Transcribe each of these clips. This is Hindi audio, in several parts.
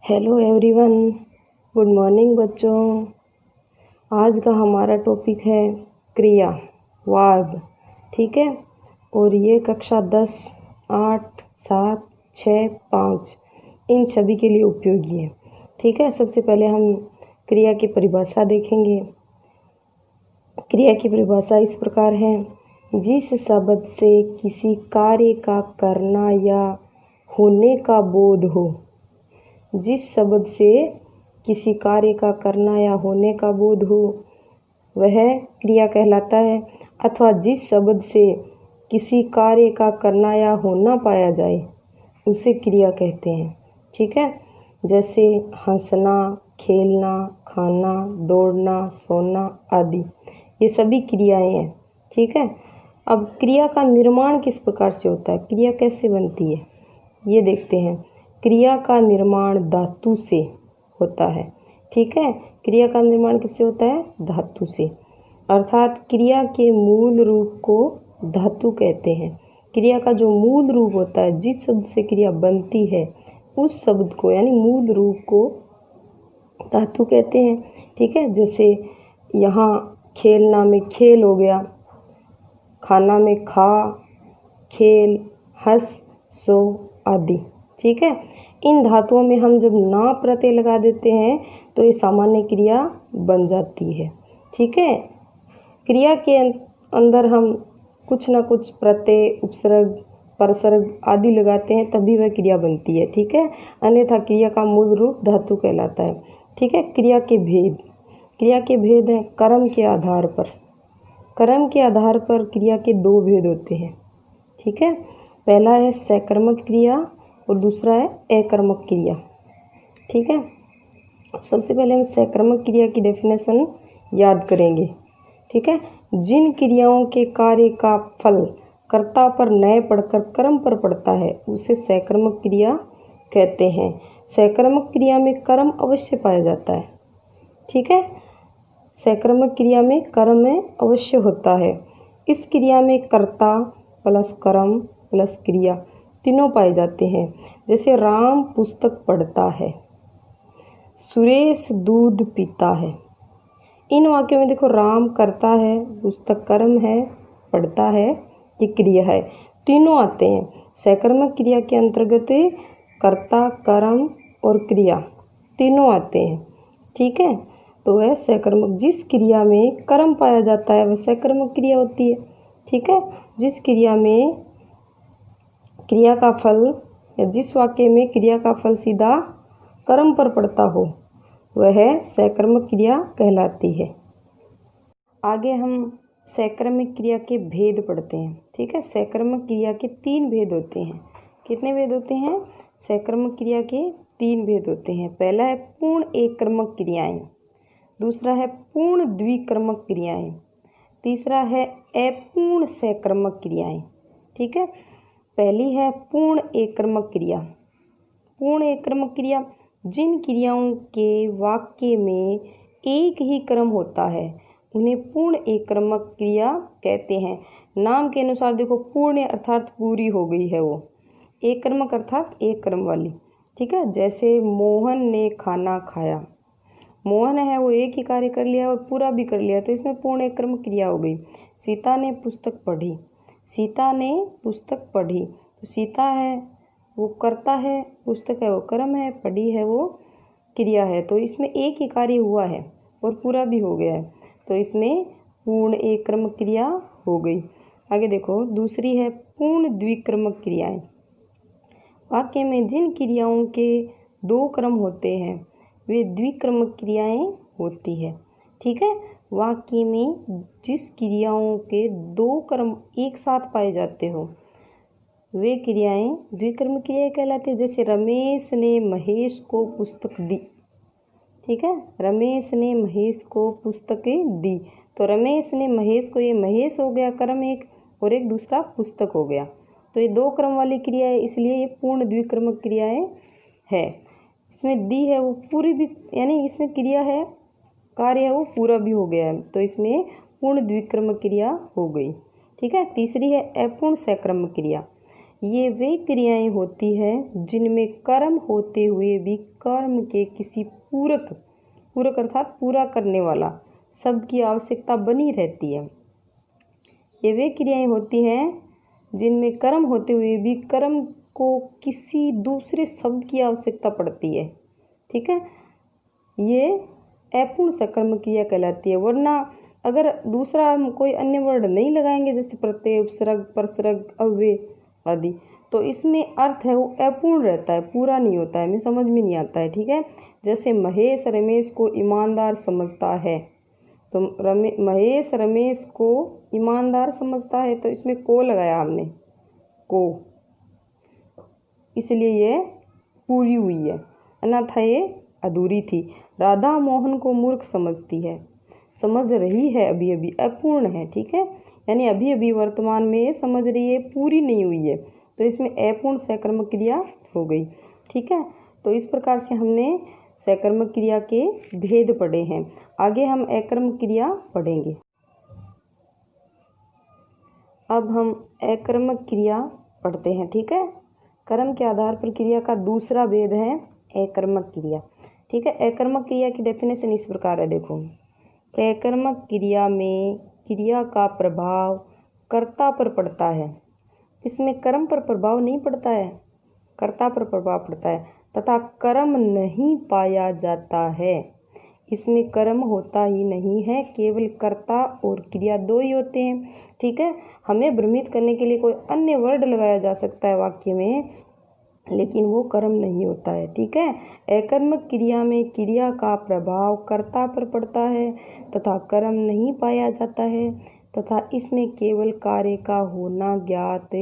हेलो एवरीवन, गुड मॉर्निंग बच्चों। आज का हमारा टॉपिक है क्रिया, वर्ब। ठीक है, और ये कक्षा 10, 8, 7, 6, 5 इन सभी के लिए उपयोगी है। ठीक है, सबसे पहले हम क्रिया की परिभाषा देखेंगे। क्रिया की परिभाषा इस प्रकार है: जिस शब्द से किसी कार्य का करना या होने का बोध हो। जिस शब्द से किसी कार्य का करना या होने का बोध हो वह क्रिया कहलाता है, अथवा जिस शब्द से किसी कार्य का करना या होना पाया जाए उसे क्रिया कहते हैं। ठीक है, जैसे हंसना, खेलना, खाना, दौड़ना, सोना आदि, ये सभी क्रियाएं हैं। ठीक है, अब क्रिया का निर्माण किस प्रकार से होता है, क्रिया कैसे बनती है, ये देखते हैं। क्रिया का निर्माण धातु से होता है। ठीक है, क्रिया का निर्माण किससे होता है, धातु से, अर्थात क्रिया के मूल रूप को धातु कहते हैं। क्रिया का जो मूल रूप होता है, जिस शब्द से क्रिया बनती है उस शब्द को यानी मूल रूप को धातु कहते हैं। ठीक है, जैसे यहाँ खेलना में खेल हो गया, खाना में खा, खेल, हंस, सो आदि। ठीक है, इन धातुओं में हम जब ना प्रत्यय लगा देते हैं तो ये सामान्य क्रिया बन जाती है। ठीक है, क्रिया के अंदर हम कुछ ना कुछ प्रत्यय, उपसर्ग, परसर्ग आदि लगाते हैं तभी वह क्रिया बनती है। ठीक है, अन्यथा क्रिया का मूल रूप धातु कहलाता है। ठीक है, क्रिया के भेद हैं कर्म के आधार पर। कर्म के आधार पर क्रिया के दो भेद होते हैं। ठीक है, पहला है सकर्मक क्रिया और दूसरा है अकर्मक क्रिया। ठीक है, सबसे पहले हम सकर्मक क्रिया की डेफिनेशन याद करेंगे। ठीक है, जिन क्रियाओं के कार्य का फल कर्ता पर न पड़कर कर्म पर पड़ता है उसे सकर्मक क्रिया कहते हैं। सकर्मक क्रिया में कर्म अवश्य पाया जाता है। ठीक है, सकर्मक क्रिया में कर्म अवश्य होता है। इस क्रिया में कर्ता प्लस कर्म प्लस क्रिया तीनों पाए जाते हैं। जैसे राम पुस्तक पढ़ता है, सुरेश दूध पीता है। इन वाक्यों में देखो, राम करता है, पुस्तक कर्म है, पढ़ता है ये क्रिया है, तीनों आते हैं। सकर्मक क्रिया के अंतर्गत कर्ता, कर्म और क्रिया तीनों आते हैं। ठीक है, तो वह सकर्मक, जिस क्रिया में कर्म पाया जाता है वह सकर्मक क्रिया होती है। ठीक है, जिस क्रिया में क्रिया का फल या जिस वाक्य में क्रिया का फल सीधा कर्म पर पड़ता हो वह सकर्मक क्रिया कहलाती है। आगे हम सकर्मक क्रिया के भेद पढ़ते हैं। ठीक है, सकर्मक क्रिया के 3 भेद होते हैं। कितने भेद होते हैं, सकर्मक क्रिया के 3 भेद होते हैं। पहला है पूर्ण एककर्मक क्रियाएं, दूसरा है पूर्ण द्विकर्मक क्रियाएं, तीसरा है अपूर्ण सकर्मक क्रियाएं। ठीक है, पहली है पूर्ण एककर्मक क्रिया। पूर्ण एककर्मक क्रिया, जिन क्रियाओं के वाक्य में एक ही क्रम होता है उन्हें पूर्ण एककर्मक क्रिया कहते हैं। नाम के अनुसार देखो, पूर्ण अर्थात पूरी हो गई है वो, एककर्मक अर्थात एक क्रम वाली। ठीक है, जैसे मोहन ने खाना खाया, मोहन है वो एक ही कार्य कर लिया और पूरा भी कर लिया, तो इसमें पूर्ण एककर्मक क्रिया हो गई। सीता ने पुस्तक पढ़ी, सीता ने पुस्तक पढ़ी, तो सीता है वो कर्ता है, पुस्तक है वो कर्म है, पढ़ी है वो क्रिया है, तो इसमें एक ही कार्य हुआ है और पूरा भी हो गया है, तो इसमें पूर्ण एककर्मक क्रिया हो गई। आगे देखो, दूसरी है पूर्ण द्विकर्मक क्रियाएं। वाक्य में जिन क्रियाओं के 2 क्रम होते हैं वे द्विकर्मक क्रियाएं होती है। ठीक है, वाक्य में जिस क्रियाओं के 2 क्रम एक साथ पाए जाते हो वे क्रियाएं द्विकर्मक क्रियाएं कहलाती है। जैसे रमेश ने महेश को पुस्तक दी। ठीक है, रमेश ने महेश को पुस्तक दी, तो रमेश ने महेश को, ये महेश हो गया कर्म एक और एक दूसरा पुस्तक हो गया, तो ये 2 क्रम वाली क्रिया है, इसलिए ये पूर्ण द्विकर्मक क्रियाएं है। इसमें दी है वो पूरी भी, यानी इसमें क्रिया है, कार्य है वो पूरा भी हो गया है, तो इसमें पूर्ण द्विकर्मक क्रिया हो गई। ठीक है, तीसरी है अपूर्ण सकर्मक क्रिया। ये वे क्रियाएं होती हैं जिनमें कर्म होते हुए भी कर्म के किसी पूरक पूरक अर्थात पूरा करने वाला शब्द की आवश्यकता बनी रहती है। ये वे क्रियाएं होती हैं जिनमें कर्म होते हुए भी कर्म को किसी दूसरे शब्द की आवश्यकता पड़ती है। ठीक है, ये अपूर्ण सकर्मक क्रिया कहलाती है। वरना अगर दूसरा कोई अन्य वर्ड नहीं लगाएंगे जैसे प्रत्यय, उपसर्ग, परसर्ग, अव्यय आदि, तो इसमें अर्थ है वो अपूर्ण रहता है, पूरा नहीं होता है, हमें समझ में नहीं आता है। ठीक है, जैसे महेश रमेश को ईमानदार समझता है, तो महेश रमेश को ईमानदार समझता है, तो इसमें को लगाया हमने, को, इसलिए ये पूरी हुई है, अन्यथा ये अधूरी थी। राधा मोहन को मूर्ख समझती है, समझ रही है, अभी अभी अपूर्ण है। ठीक है, यानी अभी अभी वर्तमान में ये समझ रही है, पूरी नहीं हुई है, तो इसमें अपूर्ण सकर्मक क्रिया हो गई। ठीक है, तो इस प्रकार से हमने सकर्मक क्रिया के भेद पढ़े हैं। आगे हम अकर्मक क्रिया पढ़ेंगे। अब हम अकर्मक क्रिया पढ़ते हैं। ठीक है, कर्म के आधार पर क्रिया का दूसरा भेद है अकर्मक क्रिया। ठीक है, अकर्मक क्रिया की डेफिनेशन इस प्रकार है, देखो। अकर्मक क्रिया में क्रिया का प्रभाव कर्ता पर पड़ता है, इसमें कर्म पर प्रभाव नहीं पड़ता है, कर्ता पर प्रभाव पड़ता है, तथा कर्म नहीं पाया जाता है। इसमें कर्म होता ही नहीं है, केवल कर्ता और क्रिया दो ही होते हैं। ठीक है, हमें भ्रमित करने के लिए कोई अन्य वर्ड लगाया जा सकता है वाक्य में, लेकिन वो कर्म नहीं होता है। ठीक है, अकर्मक क्रिया में क्रिया का प्रभाव कर्ता पर पड़ता है तथा कर्म नहीं पाया जाता है, तथा इसमें केवल कार्य का होना ज्ञात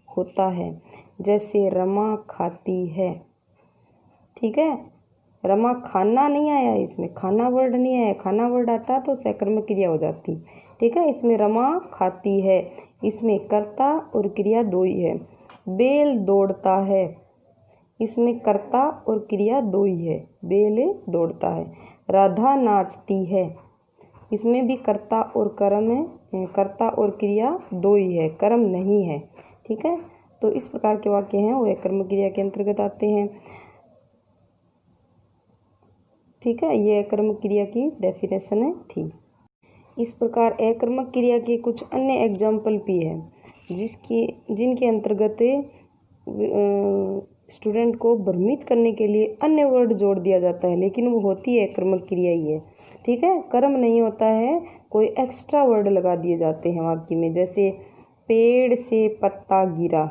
होता है। जैसे रमा खाती है। ठीक है, रमा खाना नहीं आया, इसमें खाना वर्ड नहीं आया, खाना वर्ड आता तो सकर्मक क्रिया हो जाती। ठीक है, इसमें रमा खाती है, इसमें कर्ता और क्रिया दो ही है। बेल दौड़ता है, इसमें कर्ता और क्रिया दो ही है, बेल दौड़ता है। राधा नाचती है, इसमें भी कर्ता और कर्म है, कर्ता और क्रिया दो ही है, कर्म नहीं है। ठीक है, तो इस प्रकार के वाक्य हैं वो अकर्मक क्रिया के अंतर्गत आते हैं। ठीक है, ये अकर्मक क्रिया की डेफिनेशन थी। इस प्रकार अकर्मक क्रिया के कुछ अन्य एग्जाम्पल भी हैं जिनके अंतर्गत स्टूडेंट को भ्रमित करने के लिए अन्य वर्ड जोड़ दिया जाता है, लेकिन वो होती है अकर्मक क्रिया ही है। ठीक है, कर्म नहीं होता है, कोई एक्स्ट्रा वर्ड लगा दिए जाते हैं वाक्य में, जैसे पेड़ से पत्ता गिरा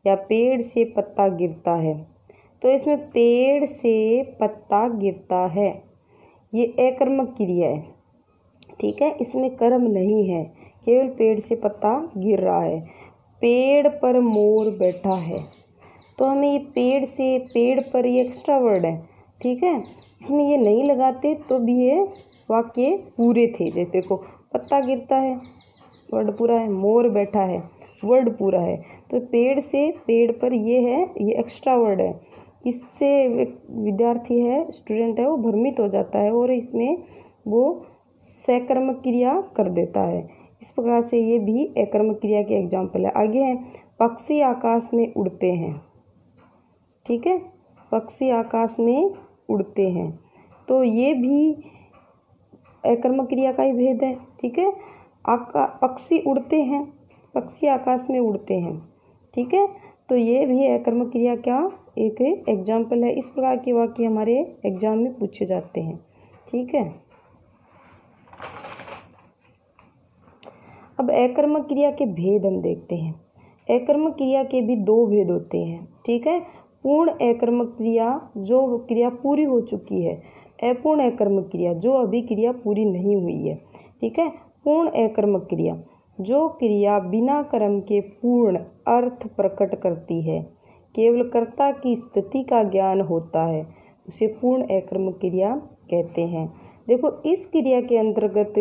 या पेड़ से पत्ता गिरता है, तो इसमें पेड़ से पत्ता गिरता है, ये अकर्मक क्रिया है। ठीक है, इसमें कर्म नहीं है, केवल पेड़ से पत्ता गिर रहा है। पेड़ पर मोर बैठा है, तो हमें ये पेड़ से, पेड़ पर ये एक्स्ट्रा वर्ड है। ठीक है, इसमें ये नहीं लगाते तो भी ये वाक्य पूरे थे। जैसे देखो, पत्ता गिरता है, वर्ड पूरा है, मोर बैठा है, वर्ड पूरा है, तो पेड़ से, पेड़ पर ये है, ये एक्स्ट्रा वर्ड है। इससे विद्यार्थी है, स्टूडेंट है, वो भ्रमित हो जाता है और इसमें वो सकर्मक क्रिया कर देता है। इस प्रकार से ये भी अकर्मक क्रिया के एग्जाम्पल है। आगे हैं, पक्षी आकाश में उड़ते हैं। ठीक है, पक्षी आकाश में उड़ते हैं, तो ये भी अकर्मक क्रिया का ही भेद है। ठीक है, पक्षी उड़ते हैं, पक्षी आकाश में उड़ते हैं। ठीक है, तो ये भी अकर्मक क्रिया का एक एग्जाम्पल है। इस प्रकार के वाक्य हमारे एग्जाम में पूछे जाते हैं। ठीक है, अब अकर्मक क्रिया के भेद हम देखते हैं। अकर्मक क्रिया के भी दो भेद होते हैं। ठीक है, पूर्ण अकर्मक क्रिया, जो क्रिया पूरी हो चुकी है, अपूर्ण अकर्मक क्रिया, जो अभी क्रिया पूरी नहीं हुई है। ठीक है, पूर्ण अकर्मक क्रिया, जो क्रिया बिना कर्म के पूर्ण अर्थ प्रकट करती है, केवल कर्ता की स्थिति का ज्ञान होता है, उसे पूर्ण अकर्मक क्रिया कहते हैं। देखो, इस क्रिया के अंतर्गत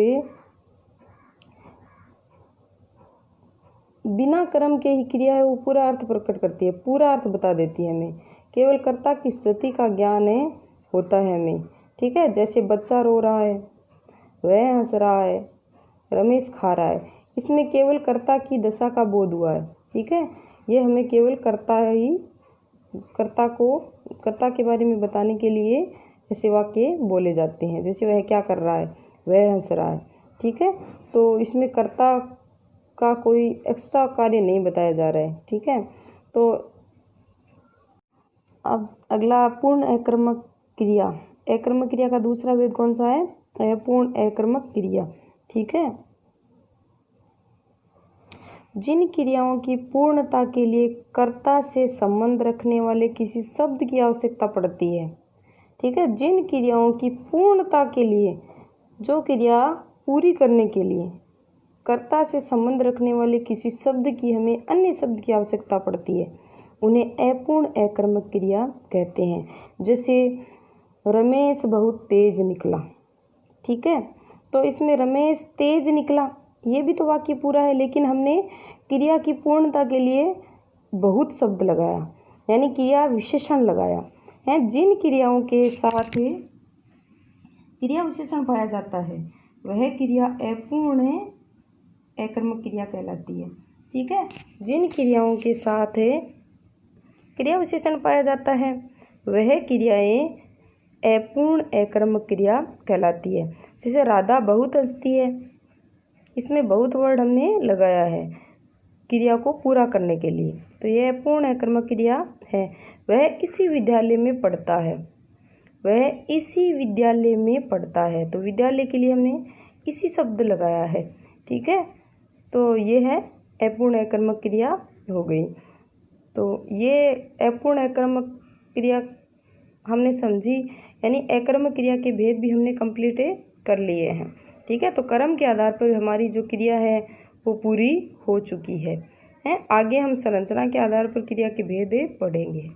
बिना कर्म के ही क्रिया है, वो पूरा अर्थ प्रकट करती है, पूरा अर्थ बता देती है हमें, केवल कर्ता की स्थिति का ज्ञान होता है हमें। ठीक है, जैसे बच्चा रो रहा है, वह हंस रहा है, रमेश खा रहा है, इसमें केवल कर्ता की दशा का बोध हुआ है। ठीक है, ये हमें केवल कर्ता के बारे में बताने के लिए ऐसे वाक्य बोले जाते हैं। जैसे वह क्या कर रहा है, वह हंस रहा है, ठीक है। तो इसमें कर्ता का कोई एक्स्ट्रा कार्य नहीं बताया जा रहा है, ठीक है। तो अब अगला पूर्ण अकर्मक क्रिया। अकर्मक क्रिया का दूसरा भेद कौन सा है? अपूर्ण अकर्मक क्रिया, ठीक है। जिन क्रियाओं की पूर्णता के लिए कर्ता से संबंध रखने वाले किसी शब्द की आवश्यकता पड़ती है, ठीक है। जिन क्रियाओं की पूर्णता के लिए, जो क्रिया पूरी करने के लिए कर्ता से संबंध रखने वाले किसी शब्द की हमें अन्य शब्द की आवश्यकता पड़ती है, उन्हें अपूर्ण अकर्मक क्रिया कहते हैं। जैसे रमेश बहुत तेज निकला, ठीक है। तो इसमें रमेश तेज निकला, ये भी तो वाक्य पूरा है, लेकिन हमने क्रिया की पूर्णता के लिए बहुत शब्द लगाया, यानी क्रिया विशेषण लगाया है। जिन क्रियाओं के साथ क्रिया विशेषण पाया जाता है वह क्रिया अपूर्ण अकर्मक क्रिया कहलाती है, ठीक है। जिन क्रियाओं के साथ क्रिया विशेषण पाया जाता है वह क्रियाएं अपूर्ण अकर्मक क्रिया कहलाती है। जैसे राधा बहुत हंसती है, इसमें बहुत वर्ड हमने लगाया है क्रिया को पूरा करने के लिए, तो यह अपूर्ण अकर्मक क्रिया है। वह इसी विद्यालय में पढ़ता है, वह इसी विद्यालय में पढ़ता है, तो विद्यालय के लिए हमने इसी शब्द लगाया है, ठीक है। तो ये है अपूर्ण अकर्मक क्रिया हो गई। तो ये अपूर्ण अकर्मक क्रिया हमने समझी, यानी अकर्मक क्रिया के भेद भी हमने कंप्लीट कर लिए हैं, ठीक है। तो कर्म के आधार पर हमारी जो क्रिया है वो पूरी हो चुकी है। आगे हम संरचना के आधार पर क्रिया के भेद पढ़ेंगे।